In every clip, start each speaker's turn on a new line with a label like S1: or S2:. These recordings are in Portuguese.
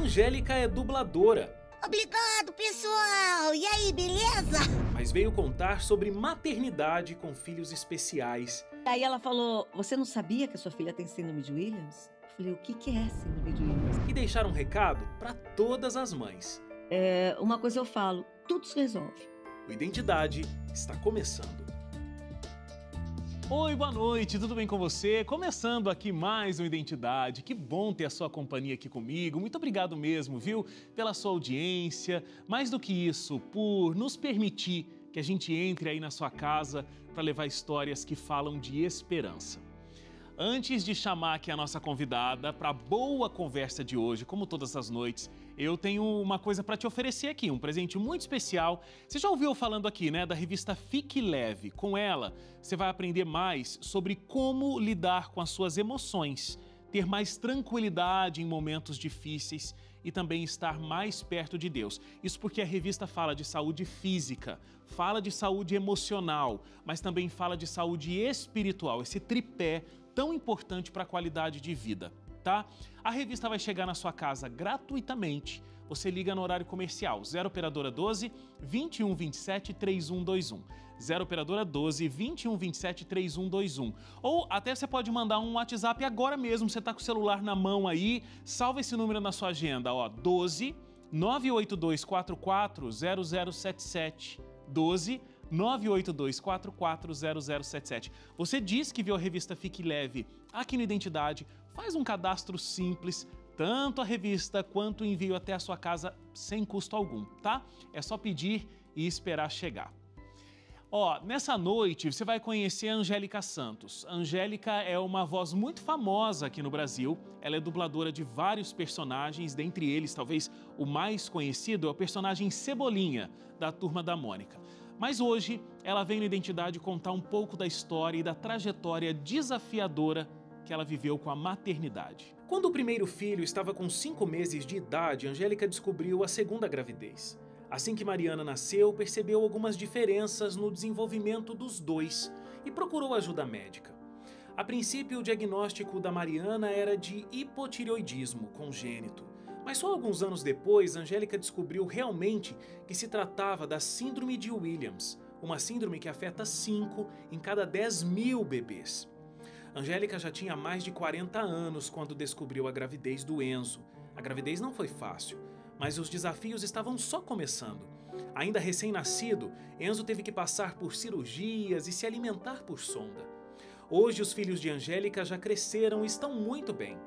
S1: Angélica é dubladora,
S2: Obrigado, pessoal! E aí, beleza?
S1: mas veio contar sobre maternidade com filhos especiais.
S3: Aí ela falou, você não sabia que a sua filha tem síndrome de Williams? Eu falei, o que é síndrome de Williams?
S1: E deixar um recado para todas as mães.
S3: Uma coisa eu falo, tudo se resolve.
S1: O Identidade está começando.
S4: Oi, boa noite, tudo bem com você? Começando aqui mais um Identidade, que bom ter a sua companhia aqui comigo. Muito obrigado mesmo, viu, pela sua audiência. Mais do que isso, por nos permitir que a gente entre aí na sua casa para levar histórias que falam de esperança. Antes de chamar aqui a nossa convidada para a boa conversa de hoje, como todas as noites, eu tenho uma coisa para te oferecer aqui, um presente muito especial. Você já ouviu falando aqui, né, da revista Fique Leve? Com ela, você vai aprender mais sobre como lidar com as suas emoções, ter mais tranquilidade em momentos difíceis e também estar mais perto de Deus. Isso porque a revista fala de saúde física, fala de saúde emocional, mas também fala de saúde espiritual, esse tripé tão importante para a qualidade de vida, tá? A revista vai chegar na sua casa gratuitamente. Você liga no horário comercial 0 operadora 12 21 27 3121. 0 operadora 12 21 27 3121. Ou até você pode mandar um WhatsApp agora mesmo, você tá com o celular na mão aí, salva esse número na sua agenda, ó, 12 98244 0077. 12 98244 0077. Você diz que viu a revista Fique Leve aqui no Identidade, faz um cadastro simples, tanto a revista quanto o envio até a sua casa sem custo algum, tá? É só pedir e esperar chegar. Ó, nessa noite você vai conhecer a Angélica Santos. A Angélica é uma voz muito famosa aqui no Brasil. Ela é dubladora de vários personagens, dentre eles talvez o mais conhecido é o personagem Cebolinha, da Turma da Mônica. Mas hoje ela vem no Identidade contar um pouco da história e da trajetória desafiadora que ela viveu com a maternidade.
S1: Quando o primeiro filho estava com 5 meses de idade, Angélica descobriu a segunda gravidez. Assim que Mariana nasceu, percebeu algumas diferenças no desenvolvimento dos dois e procurou ajuda médica. A princípio, o diagnóstico da Mariana era de hipotireoidismo congênito. Mas só alguns anos depois, Angélica descobriu realmente que se tratava da síndrome de Williams, uma síndrome que afeta 5 em cada 10.000 bebês. Angélica já tinha mais de 40 anos quando descobriu a gravidez do Enzo. A gravidez não foi fácil, mas os desafios estavam só começando. Ainda recém-nascido, Enzo teve que passar por cirurgias e se alimentar por sonda. Hoje, os filhos de Angélica já cresceram e estão muito bem.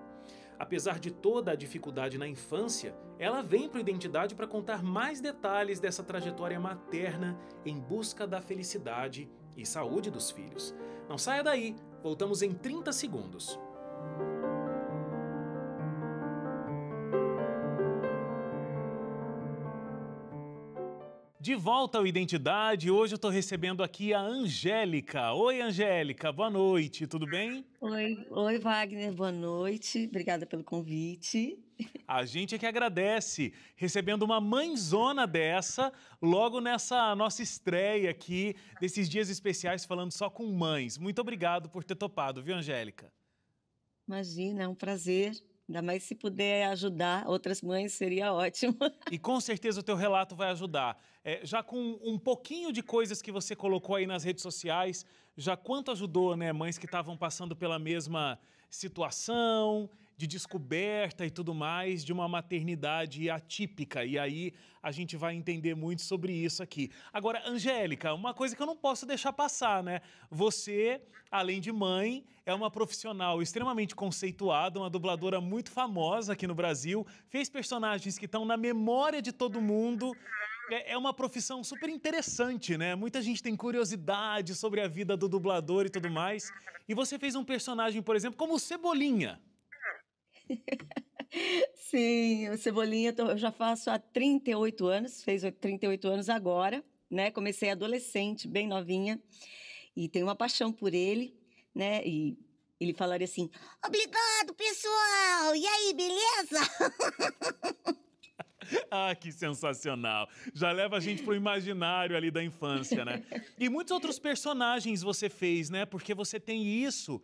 S1: Apesar de toda a dificuldade na infância, ela vem para o Identidade para contar mais detalhes dessa trajetória materna em busca da felicidade e saúde dos filhos. Não saia daí, voltamos em 30 segundos.
S4: De volta ao Identidade, hoje eu estou recebendo aqui a Angélica. Oi, Angélica, boa noite, tudo bem?
S3: Oi, Wagner, boa noite. Obrigada pelo convite.
S4: A gente é que agradece, recebendo uma mãezona dessa, logo nessa nossa estreia aqui, desses dias especiais falando só com mães. Muito obrigado por ter topado, viu, Angélica?
S3: Imagina, é um prazer. Ainda mais se puder ajudar outras mães, seria ótimo.
S4: E com certeza o teu relato vai ajudar. Já com um pouquinho de coisas que você colocou aí nas redes sociais, já quanto ajudou, né, mães que estavam passando pela mesma situação, de descoberta e tudo mais, de uma maternidade atípica. E aí a gente vai entender muito sobre isso aqui. Agora, Angélica, uma coisa que eu não posso deixar passar, né? Você, além de mãe, é uma profissional extremamente conceituada, uma dubladora muito famosa aqui no Brasil, fez personagens que estão na memória de todo mundo. É uma profissão super interessante, né? Muita gente tem curiosidade sobre a vida do dublador e tudo mais. E você fez um personagem, por exemplo, como o Cebolinha.
S3: Sim, o Cebolinha eu já faço há 38 anos, fez 38 anos agora, né? Comecei adolescente, bem novinha, e tenho uma paixão por ele, né? E ele falaria assim,
S2: Obrigado, pessoal! E aí, beleza?
S4: Ah, que sensacional! Já leva a gente pro imaginário ali da infância, né? E muitos outros personagens você fez, né? Porque você tem isso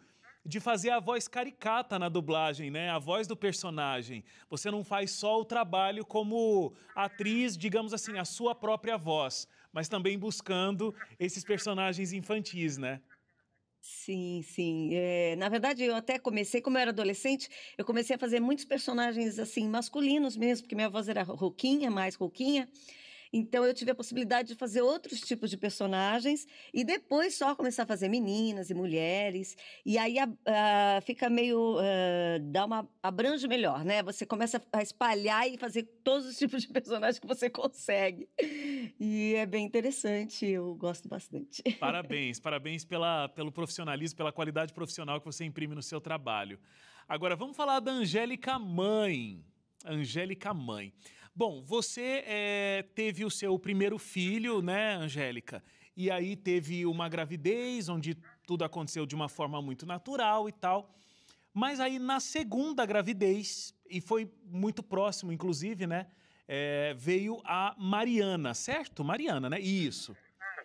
S4: de fazer a voz caricata na dublagem, né? A voz do personagem. Você não faz só o trabalho como atriz, digamos assim, a sua própria voz, mas também buscando esses personagens infantis, né?
S3: Sim, sim. Na verdade, eu até comecei, como eu era adolescente, eu comecei a fazer muitos personagens assim masculinos mesmo, porque minha voz era rouquinha, mais rouquinha. Então eu tive a possibilidade de fazer outros tipos de personagens e depois só começar a fazer meninas e mulheres. E aí fica meio dá uma abrange melhor, né? Você começa a espalhar e fazer todos os tipos de personagens que você consegue. E é bem interessante, eu gosto bastante.
S4: Parabéns, parabéns pelo profissionalismo, pela qualidade profissional que você imprime no seu trabalho. Agora, vamos falar da Angélica mãe. Angélica mãe. Bom, você teve o seu primeiro filho, né, Angélica? E aí teve uma gravidez, onde tudo aconteceu de uma forma muito natural e tal. Mas aí na segunda gravidez, e foi muito próximo, inclusive, né? Veio a Mariana, certo? Mariana, né? Isso.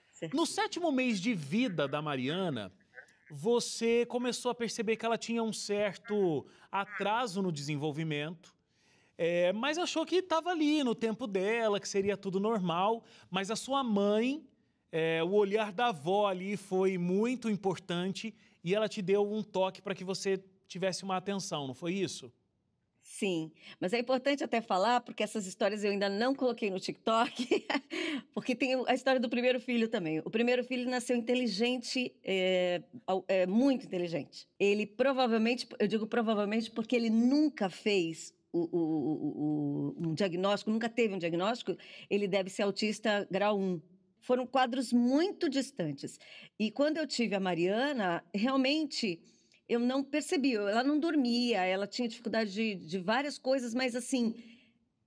S3: Certo.
S4: No 7º mês de vida da Mariana, você começou a perceber que ela tinha um certo atraso no desenvolvimento, mas achou que estava ali no tempo dela, que seria tudo normal. Mas a sua mãe, o olhar da avó ali foi muito importante e ela te deu um toque para que você tivesse uma atenção, não foi isso?
S3: Sim, mas é importante até falar, porque essas histórias eu ainda não coloquei no TikTok, porque tem a história do primeiro filho também. O primeiro filho nasceu inteligente, muito inteligente. Ele provavelmente, eu digo provavelmente porque ele nunca fez um diagnóstico, nunca teve um diagnóstico, ele deve ser autista grau 1. Foram quadros muito distantes. E quando eu tive a Mariana, realmente eu não percebi, ela não dormia, ela tinha dificuldade de várias coisas, mas assim,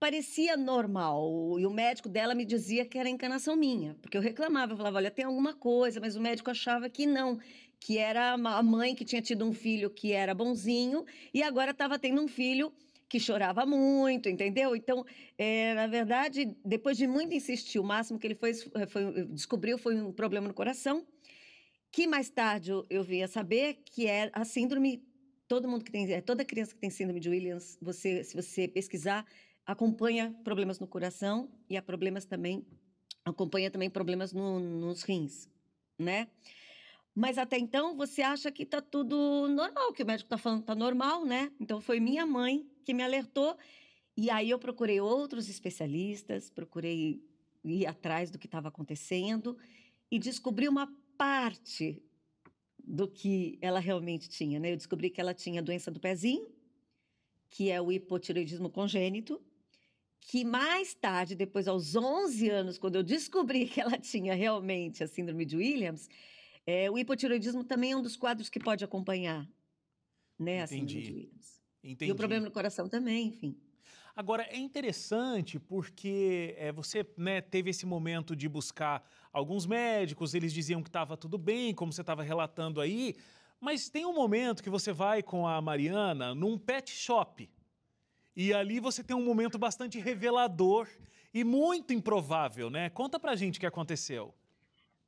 S3: parecia normal. E o médico dela me dizia que era encanação minha, porque eu reclamava, eu falava, olha, tem alguma coisa, mas o médico achava que não, que era a mãe que tinha tido um filho que era bonzinho e agora estava tendo um filho que chorava muito, entendeu? Então, na verdade, depois de muito insistir, o máximo que ele descobriu foi um problema no coração, que mais tarde eu vim a saber que é a síndrome, toda criança que tem síndrome de Williams, se você pesquisar, acompanha problemas no coração e acompanha também problemas nos rins, né? Mas até então você acha que está tudo normal, que o médico está falando que está normal, né? Então foi minha mãe que me alertou e aí eu procurei outros especialistas, procurei ir atrás do que estava acontecendo e descobri uma parte do que ela realmente tinha, né? Eu descobri que ela tinha a doença do pezinho, que é o hipotireoidismo congênito, que mais tarde, depois aos 11 anos, quando eu descobri que ela tinha realmente a síndrome de Williams, o hipotireoidismo também é um dos quadros que pode acompanhar, né, a síndrome de Williams.
S4: Entendi.
S3: E o problema no coração também, enfim.
S4: Agora, é interessante porque você, né, teve esse momento de buscar alguns médicos, eles diziam que estava tudo bem, como você estava relatando aí, mas tem um momento que você vai com a Mariana num pet shop e ali você tem um momento bastante revelador e muito improvável, né? Conta pra gente o que aconteceu.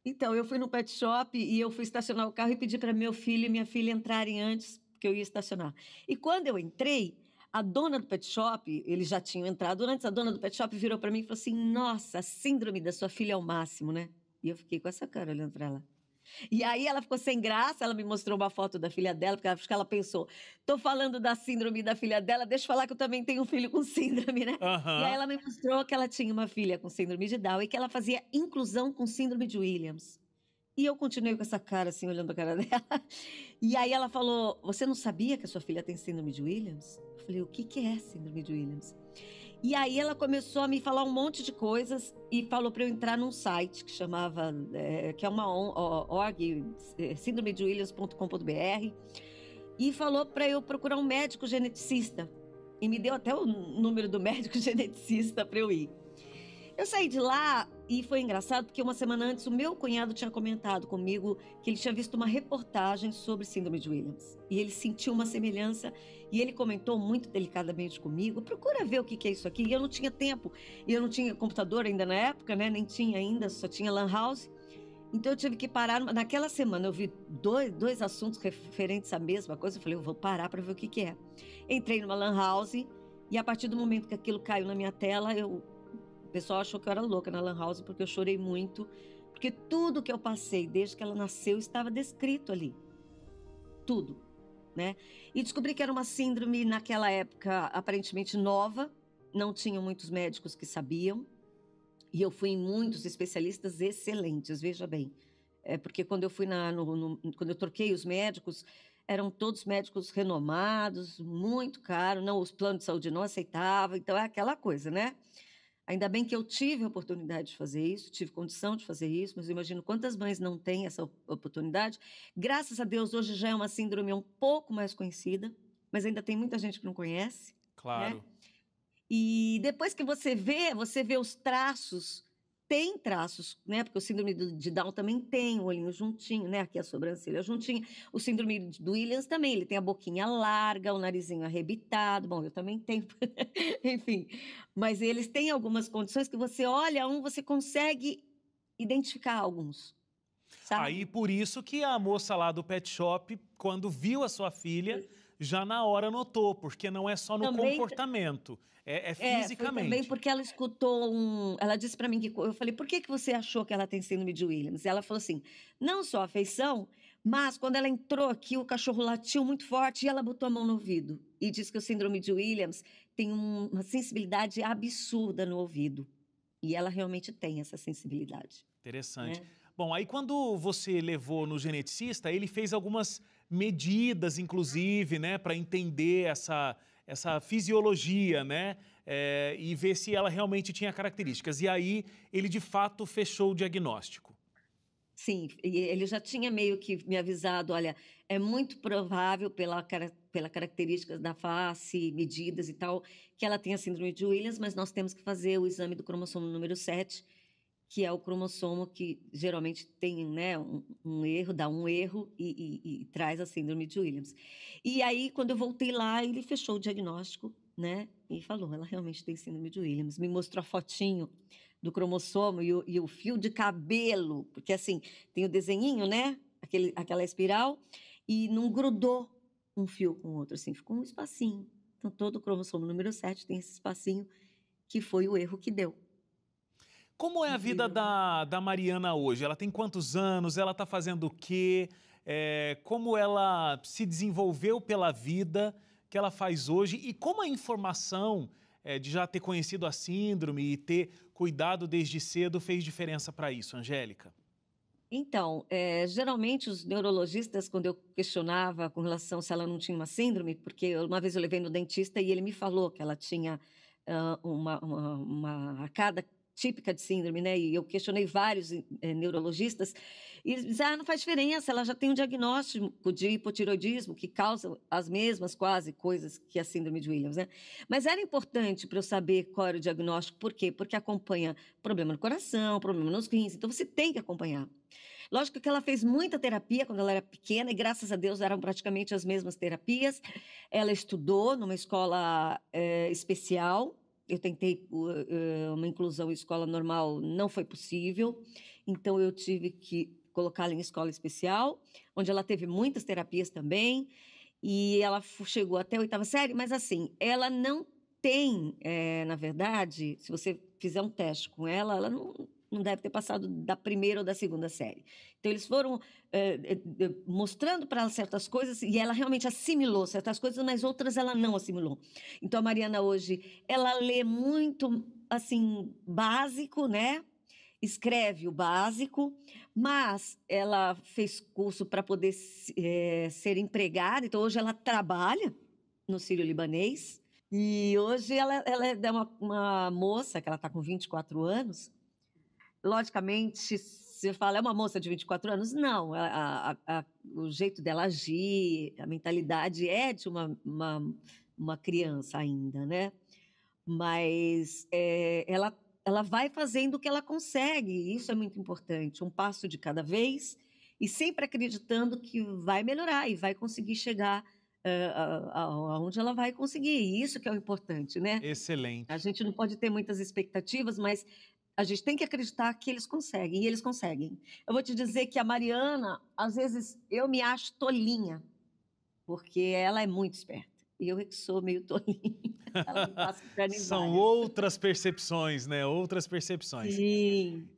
S3: Então, eu fui no pet shop e eu fui estacionar o carro e pedi para meu filho e minha filha entrarem antes, porque eu ia estacionar. E quando eu entrei, a dona do pet shop, eles já tinham entrado antes, a dona do pet shop virou para mim e falou assim, nossa, a síndrome da sua filha é o máximo, né? E eu fiquei com essa cara olhando para ela. E aí ela ficou sem graça, ela me mostrou uma foto da filha dela, porque acho que ela pensou, tô falando da síndrome da filha dela, deixa eu falar que eu também tenho um filho com síndrome, né?
S4: Uhum.
S3: E aí ela me mostrou que ela tinha uma filha com síndrome de Down e que ela fazia inclusão com síndrome de Williams. E eu continuei com essa cara, assim, olhando a cara dela. E aí ela falou, você não sabia que a sua filha tem síndrome de Williams? Eu falei, o que é síndrome de Williams? E aí ela começou a me falar um monte de coisas e falou para eu entrar num site que chamava, que é uma org, síndromedewilliams.com.br, e falou para eu procurar um médico geneticista. E me deu até o número do médico geneticista para eu ir. Eu saí de lá e foi engraçado porque uma semana antes o meu cunhado tinha comentado comigo que ele tinha visto uma reportagem sobre síndrome de Williams. E ele sentiu uma semelhança e ele comentou muito delicadamente comigo, procura ver o que é isso aqui. E eu não tinha tempo, e eu não tinha computador ainda na época, né? Nem tinha ainda, só tinha lan house. Então eu tive que parar. Naquela semana eu vi dois assuntos referentes à mesma coisa. Eu falei, eu vou parar para ver o que que é. Entrei numa lan house e a partir do momento que aquilo caiu na minha tela, o pessoal achou que eu era louca na lan house porque eu chorei muito. Porque tudo que eu passei desde que ela nasceu estava descrito ali. Tudo, né? E descobri que era uma síndrome naquela época aparentemente nova. Não tinham muitos médicos que sabiam. E eu fui em muitos especialistas excelentes, veja bem. Porque quando eu fui quando eu troquei os médicos, eram todos médicos renomados, muito caro, não, os planos de saúde não aceitavam, então é aquela coisa, né? Ainda bem que eu tive a oportunidade de fazer isso, tive condição de fazer isso, mas eu imagino quantas mães não têm essa oportunidade. Graças a Deus, hoje já é uma síndrome um pouco mais conhecida, mas ainda tem muita gente que não conhece.
S4: Claro.
S3: Né? E depois que você vê os traços, tem traços, né? Porque o síndrome de Down também tem o olhinho juntinho, né? Aqui a sobrancelha juntinha. O síndrome do Williams também, ele tem a boquinha larga, o narizinho arrebitado. Bom, eu também tenho, enfim. Mas eles têm algumas condições que você olha você consegue identificar alguns, sabe?
S4: Aí, por isso que a moça lá do pet shop, quando viu a sua filha, já na hora notou, porque não é só no
S3: Também
S4: comportamento, é
S3: foi
S4: fisicamente.
S3: também porque ela escutou ela disse para mim eu falei, por que você achou que ela tem síndrome de Williams? E ela falou assim, não só a feição, mas quando ela entrou aqui, o cachorro latiu muito forte e ela botou a mão no ouvido. E disse que o síndrome de Williams tem uma sensibilidade absurda no ouvido. E ela realmente tem essa sensibilidade.
S4: Interessante.
S3: Né?
S4: Bom, aí quando você levou no geneticista, ele fez algumas medidas, inclusive, né, para entender essa fisiologia, né, e ver se ela realmente tinha características. E aí ele, de fato, fechou o diagnóstico.
S3: Sim, e ele já tinha meio que me avisado, olha, é muito provável pela características da face, medidas e tal, que ela tenha síndrome de Williams, mas nós temos que fazer o exame do cromossomo número 7, que é o cromossomo que geralmente tem, né, um erro, dá um erro e traz a síndrome de Williams. E aí, quando eu voltei lá, ele fechou o diagnóstico, né, e falou, ela realmente tem síndrome de Williams. Me mostrou a fotinho do cromossomo e o fio de cabelo, porque assim, tem o desenhinho, né, aquela espiral, e não grudou um fio com o outro, assim, ficou um espacinho. Então, todo o cromossomo número 7 tem esse espacinho, que foi o erro que deu.
S4: Como é a vida da Mariana hoje? Ela tem quantos anos? Ela está fazendo o quê? Como ela se desenvolveu pela vida que ela faz hoje? E como a informação de já ter conhecido a síndrome e ter cuidado desde cedo fez diferença para isso, Angélica?
S3: Então, geralmente os neurologistas, quando eu questionava com relação se ela não tinha uma síndrome, porque uma vez eu levei no dentista e ele me falou que ela tinha uma arcada típica de síndrome, né? E eu questionei vários neurologistas e eles diziam, não faz diferença, ela já tem um diagnóstico de hipotiroidismo que causa as mesmas quase coisas que a síndrome de Williams, né? Mas era importante para eu saber qual era o diagnóstico, por quê? Porque acompanha problema no coração, problema nos rins, então você tem que acompanhar. Lógico que ela fez muita terapia quando ela era pequena e, graças a Deus, eram praticamente as mesmas terapias. Ela estudou numa escola especial. Eu tentei uma inclusão em escola normal, não foi possível. Então, eu tive que colocá-la em escola especial, onde ela teve muitas terapias também. E ela chegou até a 8ª série, mas assim, ela não tem, na verdade, se você fizer um teste com ela não deve ter passado da 1ª ou da 2ª série. Então, eles foram mostrando para ela certas coisas e ela realmente assimilou certas coisas, mas outras ela não assimilou. Então, a Mariana hoje, ela lê muito, assim, básico, né? Escreve o básico, mas ela fez curso para poder ser empregada, então hoje ela trabalha no Sírio-Libanês e hoje ela é uma moça, que ela está com 24 anos. Logicamente, você fala, é uma moça de 24 anos? Não, o jeito dela agir, a mentalidade é de uma criança ainda, né? Mas ela vai fazendo o que ela consegue, e isso é muito importante, um passo de cada vez, e sempre acreditando que vai melhorar e vai conseguir chegar aonde ela vai conseguir, e isso que é o importante, né?
S4: Excelente.
S3: A gente não pode ter muitas expectativas, mas A gente tem que acreditar que eles conseguem, e eles conseguem. Eu vou te dizer que a Mariana, às vezes, eu me acho tolinha, porque ela é muito esperta. E eu é que sou meio tolinha. Ela me passa perna em
S4: São
S3: várias.
S4: outras percepções, né? Outras percepções.
S3: Sim.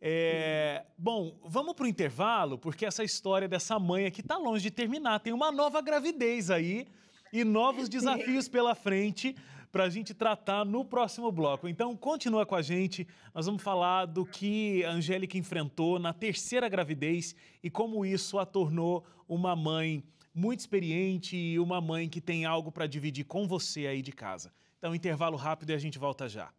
S4: Bom, vamos para o intervalo, porque essa história dessa mãe aqui tá longe de terminar. Tem uma nova gravidez aí e novos desafios pela frente para a gente tratar no próximo bloco. Então, continua com a gente. Nós vamos falar do que a Angélica enfrentou na terceira gravidez e como isso a tornou uma mãe muito experiente e uma mãe que tem algo para dividir com você aí de casa. Então, intervalo rápido e a gente volta já.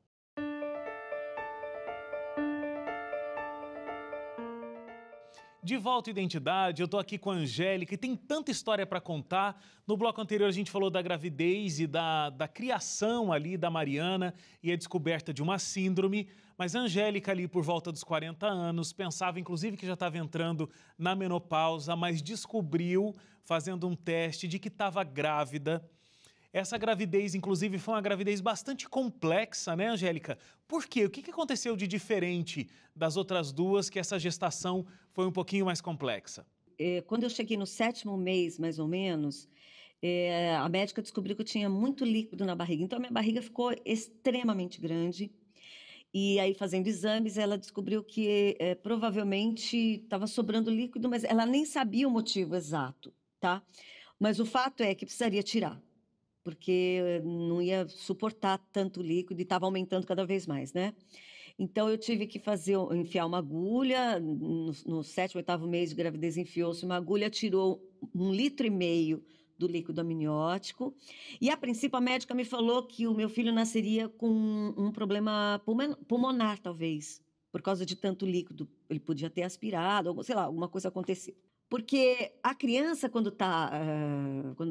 S4: De volta à Identidade, eu tô aqui com a Angélica e tem tanta história para contar. No bloco anterior a gente falou da gravidez e da criação ali da Mariana e a descoberta de uma síndrome, mas a Angélica ali por volta dos 40 anos pensava inclusive que já estava entrando na menopausa, mas descobriu fazendo um teste de que estava grávida. Essa gravidez, inclusive, foi uma gravidez bastante complexa, né, Angélica? Por quê? O que aconteceu de diferente das outras duas que essa gestação foi um pouquinho mais complexa?
S3: Quando eu cheguei no 7º mês, mais ou menos, a médica descobriu que eu tinha muito líquido na barriga. Então, a minha barriga ficou extremamente grande. E aí, fazendo exames, ela descobriu que provavelmente estava sobrando líquido, mas ela nem sabia o motivo exato, tá? Mas o fato é que precisaria tirar, porque não ia suportar tanto líquido e estava aumentando cada vez mais, né? Então, eu tive que enfiar uma agulha, no 7º, 8º mês de gravidez, enfiou-se uma agulha, tirou 1,5 litro do líquido amniótico, e a princípio a médica me falou que o meu filho nasceria com um problema pulmonar, talvez, por causa de tanto líquido, ele podia ter aspirado, sei lá, alguma coisa aconteceu. Porque a criança, quando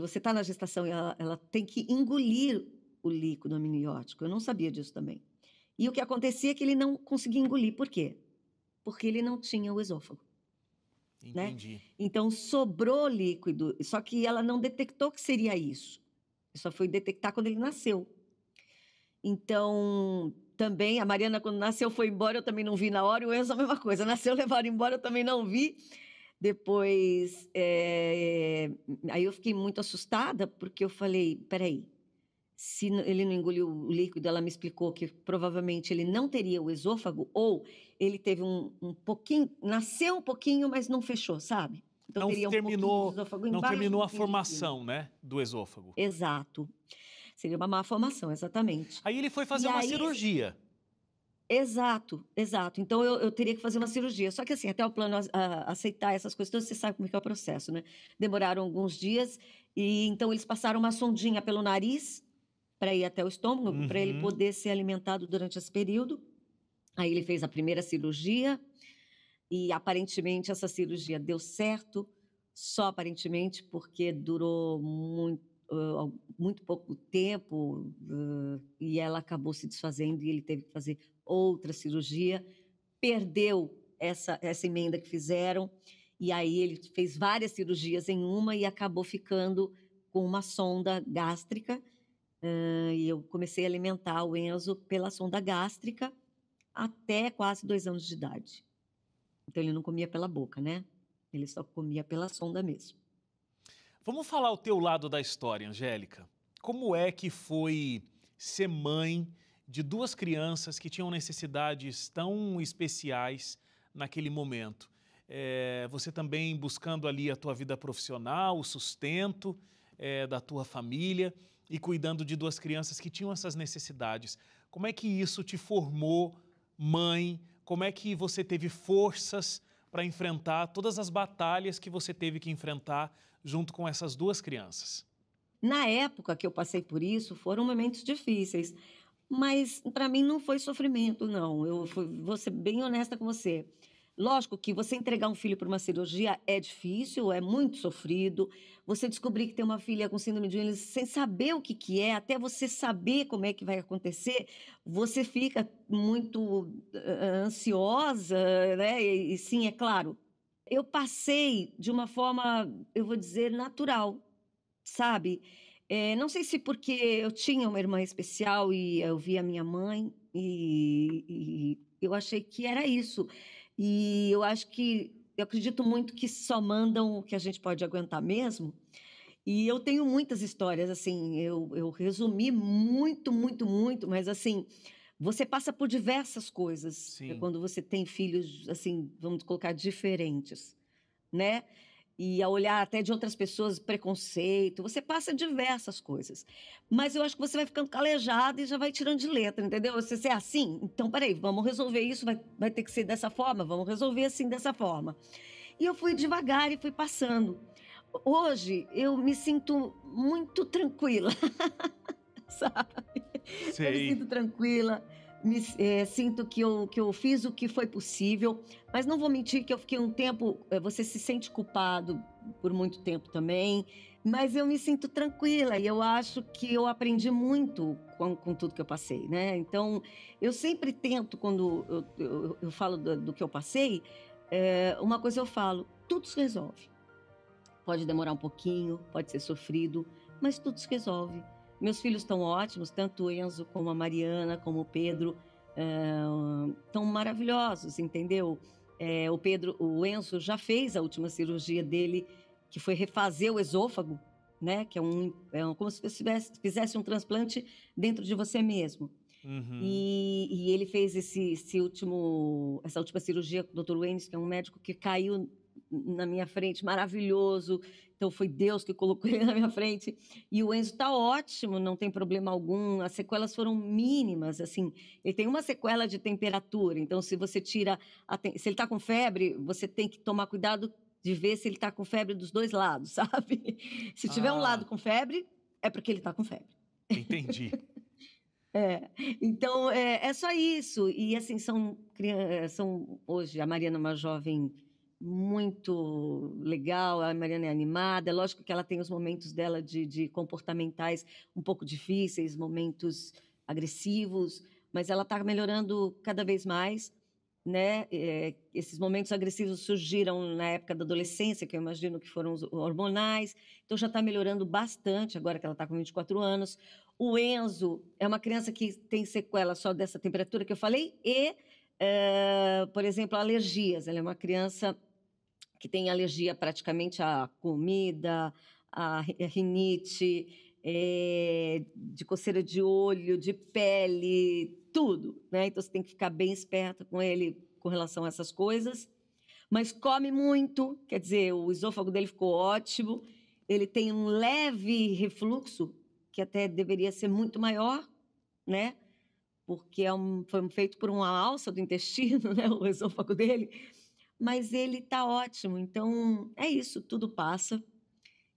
S3: você está na gestação, ela tem que engolir o líquido amniótico. Eu não sabia disso também. E o que acontecia é que ele não conseguia engolir. Por quê? Porque ele não tinha o esôfago.
S4: Entendi.
S3: Né? Então, sobrou líquido, só que ela não detectou que seria isso. Só foi detectar quando ele nasceu. Então, também, a Mariana, quando nasceu, foi embora, eu também não vi na hora, e o Enzo a mesma coisa. Nasceu, levaram embora, eu também não vi. Depois, aí eu fiquei muito assustada, porque eu falei, peraí, se ele não engoliu o líquido, ela me explicou que provavelmente ele não teria o esôfago, ou ele teve um pouquinho, nasceu um pouquinho, mas não fechou, sabe? Então
S4: Não
S3: teria um pouquinho de esôfago
S4: não
S3: embaixo,
S4: terminou
S3: um
S4: a
S3: pouquinho de cima.
S4: formação, né, do esôfago.
S3: Exato. Seria uma má formação, exatamente.
S4: Aí ele foi fazer uma cirurgia.
S3: Exato, exato. Então, eu teria que fazer uma cirurgia. Só que, assim, até o plano aceitar essas coisas, todas, você sabe como é que é o processo, né? Demoraram alguns dias, e então eles passaram uma sondinha pelo nariz para ir até o estômago, para ele poder ser alimentado durante esse período. Aí ele fez a primeira cirurgia, e aparentemente essa cirurgia deu certo, só aparentemente, porque durou muito pouco tempo, e ela acabou se desfazendo, e ele teve que fazer outra cirurgia, perdeu essa emenda que fizeram, e aí ele fez várias cirurgias em uma e acabou ficando com uma sonda gástrica, e eu comecei a alimentar o Enzo pela sonda gástrica até quase 2 anos de idade. Então ele não comia pela boca, né? Ele só comia pela sonda mesmo.
S4: Vamos falar o teu lado da história, Angélica. Como é que foi ser mãe de 2 crianças que tinham necessidades tão especiais naquele momento? Você também buscando ali a tua vida profissional, o sustento da tua família e cuidando de 2 crianças que tinham essas necessidades. Como é que isso te formou mãe? Como é que você teve forças para enfrentar todas as batalhas que você teve que enfrentar junto com essas 2 crianças?
S3: Na época que eu passei por isso, foram momentos difíceis, mas para mim não foi sofrimento, não. Vou ser bem honesta com você. Lógico que você entregar um filho para uma cirurgia é difícil, é muito sofrido. Você descobrir que tem uma filha com síndrome de Williams sem saber o que é, até você saber como é que vai acontecer, você fica muito ansiosa, né? E sim, é claro. Eu passei de uma forma, eu vou dizer, natural, sabe? Não sei se porque eu tinha uma irmã especial e eu via minha mãe e eu achei que era isso. E eu acredito muito que só mandam o que a gente pode aguentar mesmo. E eu tenho muitas histórias, assim, eu resumi muito, muito, muito, mas assim, você passa por diversas coisas
S4: Sim.
S3: quando você tem filhos, assim, vamos colocar, diferentes, né? E a olhar até de outras pessoas, preconceito, você passa diversas coisas. Mas eu acho que você vai ficando calejado e já vai tirando de letra, entendeu? Você é assim, então peraí, vamos resolver isso, vai ter que ser dessa forma, vamos resolver assim, dessa forma. E eu fui devagar e fui passando. Hoje eu me sinto muito tranquila, sabe? Eu me
S4: Sei.
S3: sinto tranquila, sinto que eu fiz o que foi possível, mas não vou mentir que eu fiquei um tempo. Você se sente culpado por muito tempo também, mas eu me sinto tranquila e eu acho que eu aprendi muito com tudo que eu passei, né? Então, eu sempre tento, quando eu falo do que eu passei, uma coisa eu falo: tudo se resolve. Pode demorar um pouquinho, pode ser sofrido, mas tudo se resolve. Meus filhos estão ótimos, tanto o Enzo como a Mariana, como o Pedro, estão maravilhosos, entendeu? O Enzo já fez a última cirurgia dele, que foi refazer o esôfago, né? Que como se você fizesse um transplante dentro de você mesmo.
S4: Uhum.
S3: E ele fez essa última cirurgia com o Dr. Waynes, que é um médico que caiu na minha frente, maravilhoso. Então foi Deus que colocou ele na minha frente. E o Enzo está ótimo, não tem problema algum. As sequelas foram mínimas, assim. Ele tem uma sequela de temperatura. Então, se você se ele está com febre, você tem que tomar cuidado de ver se ele está com febre dos dois lados, sabe? Se tiver um lado
S4: Ah,
S3: com febre, é porque ele está com febre.
S4: entendi.
S3: Então, é só isso. E, assim, hoje, a Mariana é uma jovem muito legal, a Mariana é animada. É lógico que ela tem os momentos dela de comportamentais um pouco difíceis, momentos agressivos, mas ela está melhorando cada vez mais, né? Esses momentos agressivos surgiram na época da adolescência, que eu imagino que foram os hormonais, então já está melhorando bastante agora que ela está com 24 anos. O Enzo é uma criança que tem sequela só dessa temperatura que eu falei e, por exemplo, alergias. Ela é uma criança que tem alergia praticamente à comida, à rinite, de coceira de olho, de pele, tudo, né? Então você tem que ficar bem esperta com ele com relação a essas coisas. Mas come muito, quer dizer, o esôfago dele ficou ótimo. Ele tem um leve refluxo, que até deveria ser muito maior, né? Porque foi feito por uma alça do intestino, né? O esôfago dele. Mas ele está ótimo. Então, é isso, tudo passa.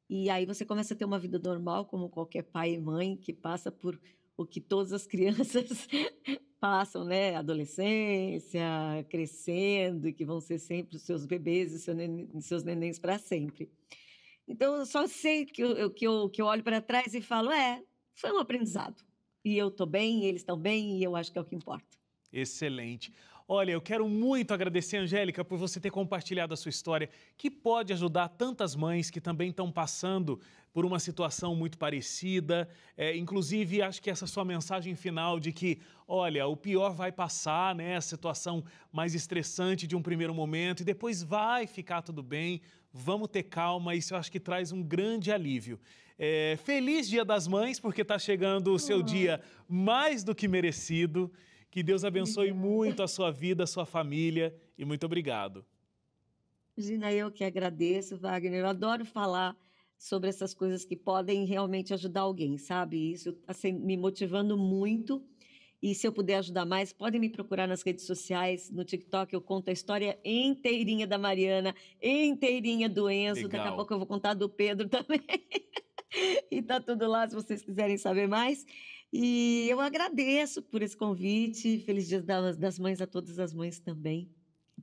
S3: E aí você começa a ter uma vida normal, como qualquer pai e mãe que passa por o que todas as crianças passam, né? Adolescência, crescendo, e que vão ser sempre os seus bebês e seus nenéns para sempre. Então, eu só sei que eu olho para trás e falo, foi um aprendizado. E eu estou bem, eles estão bem, e eu acho que é o que importa.
S4: Excelente. Olha, eu quero muito agradecer, Angélica, por você ter compartilhado a sua história, que pode ajudar tantas mães que também estão passando por uma situação muito parecida. Inclusive, acho que essa sua mensagem final de que, olha, o pior vai passar, né? A situação mais estressante de um primeiro momento e depois vai ficar tudo bem. Vamos ter calma, isso eu acho que traz um grande alívio. Feliz Dia das Mães, porque está chegando o seu dia mais do que merecido. Que Deus abençoe muito a sua vida, a sua família e muito obrigado.
S3: Gina, eu que agradeço, Wagner. Eu adoro falar sobre essas coisas que podem realmente ajudar alguém, sabe? Isso está me motivando muito. E se eu puder ajudar mais, podem me procurar nas redes sociais, no TikTok. Eu conto a história inteirinha da Mariana, inteirinha do Enzo. Daqui a
S4: Legal.
S3: pouco eu vou contar do Pedro também. E tá tudo lá, se vocês quiserem saber mais. E eu agradeço por esse convite. Feliz Dia das Mães a todas as mães também.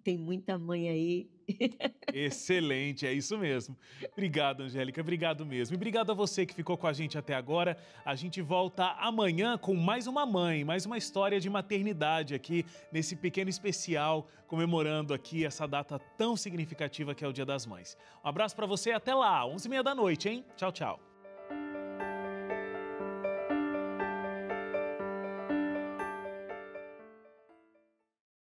S3: Tem muita mãe aí.
S4: Excelente, é isso mesmo. Obrigado, Angélica, obrigado mesmo. E obrigado a você que ficou com a gente até agora. A gente volta amanhã com mais uma mãe, mais uma história de maternidade aqui nesse pequeno especial, comemorando aqui essa data tão significativa que é o Dia das Mães. Um abraço para você e até lá, 11h30 da noite, hein? Tchau, tchau.